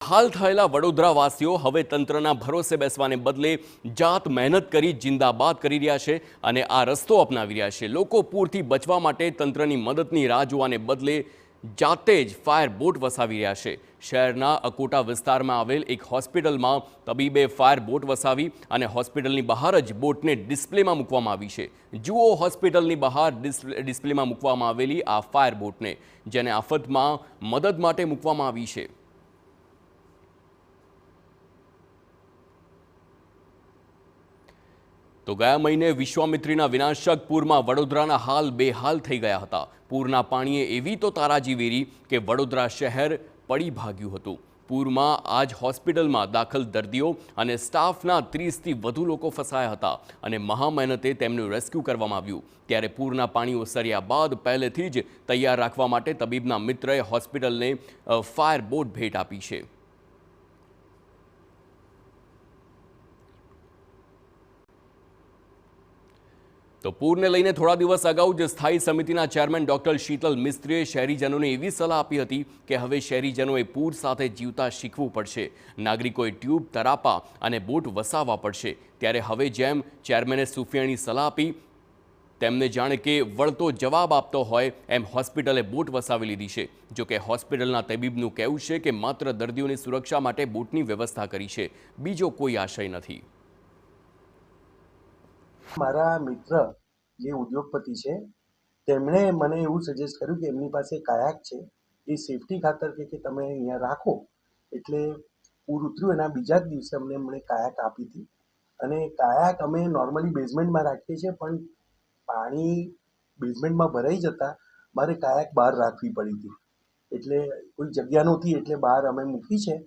બેહાલ થયેલા વડોદરાવાસીઓ હવે તંત્રના ભરોસે બેસવાને બદલે જાત મહેનત કરી જિંદાબાદ કરી રહ્યા છે અને આ રસ્તો અપનાવી રહ્યા છે। લોકો પૂરથી બચવા માટે તંત્રની મદદની રાહ જોવાને બદલે જાતે જ ફાયર બોટ વસાવી રહ્યા છે। શહેરના અકોટા વિસ્તારમાં આવેલ એક હોસ્પિટલમાં તબીબે ફાયર બોટ વસાવી અને હોસ્પિટલની બહાર જ બોટને ડિસ્પ્લેમાં મૂકવામાં આવી છે। જુઓ હોસ્પિટલની બહાર ડિસ્પ્લેમાં મૂકવામાં આવેલી આ ફાયર બોટને, જેને આફતમાં મદદ માટે મૂકવામાં આવી છે। તો ગયા મહિને વિશ્વામિત્રીના વિનાશક પૂરમાં વડોદરાના હાલ બેહાલ થઈ ગયા હતા। પૂરના પાણીએ એવી તો તારાજી વેરી કે વડોદરા શહેર પડી ભાગ્યું હતું। પૂરમાં આજ હોસ્પિટલમાં દાખલ દર્દીઓ અને સ્ટાફના 30થી વધુ લોકો ફસાયા હતા અને મહામહેનતે તેમનું રેસ્ક્યુ કરવામાં આવ્યું। ત્યારે પૂરના પાણી ઓસર્યા બાદ પહેલેથી જ તૈયાર રાખવા માટે તબીબના મિત્રએ હોસ્પિટલને ફાયર બોટ ભેટ આપી છે। તો પૂરને લઈને થોડા દિવસ અગાઉ જ સ્થાયી સમિતિના ચેરમેન ડોક્ટર શીતલ મિસ્ત્રીએ શહેરીજનોને એવી સલાહ આપી હતી કે હવે શહેરીજનોએ પૂર સાથે જીવતા શીખવું પડશે। નાગરિકોએ ટ્યુબ, તરાપા અને બોટ વસાવવા પડશે। ત્યારે હવે જેમ ચેરમેને સુફિયાણી સલાહ આપી, તેમને જાણે કે વળતો જવાબ આપતો હોય એમ હોસ્પિટલે બોટ વસાવી લીધી છે। જોકે હોસ્પિટલના તબીબનું કહેવું છે કે માત્ર દર્દીઓની સુરક્ષા માટે બોટની વ્યવસ્થા કરી છે, બીજો કોઈ આશય નથી। મારા મિત્ર જે ઉદ્યોગપતિ છે તેમણે મને એવું સજેસ્ટ કર્યું કે એમની પાસે કાયાક છે, એ સેફટી ખાતર કે તમે અહીંયા રાખો। એટલે પૂર ઉતર્યું એના બીજા જ દિવસે અમને કાયાક આપી હતી અને કાયાક અમે નોર્મલી બેઝમેન્ટમાં રાખીએ છીએ, પણ પાણી બેઝમેન્ટમાં ભરાઈ જતા મારે કાયાક બહાર રાખવી પડી હતી। એટલે કોઈ જગ્યા નહોતી એટલે બહાર અમે મૂકી છે।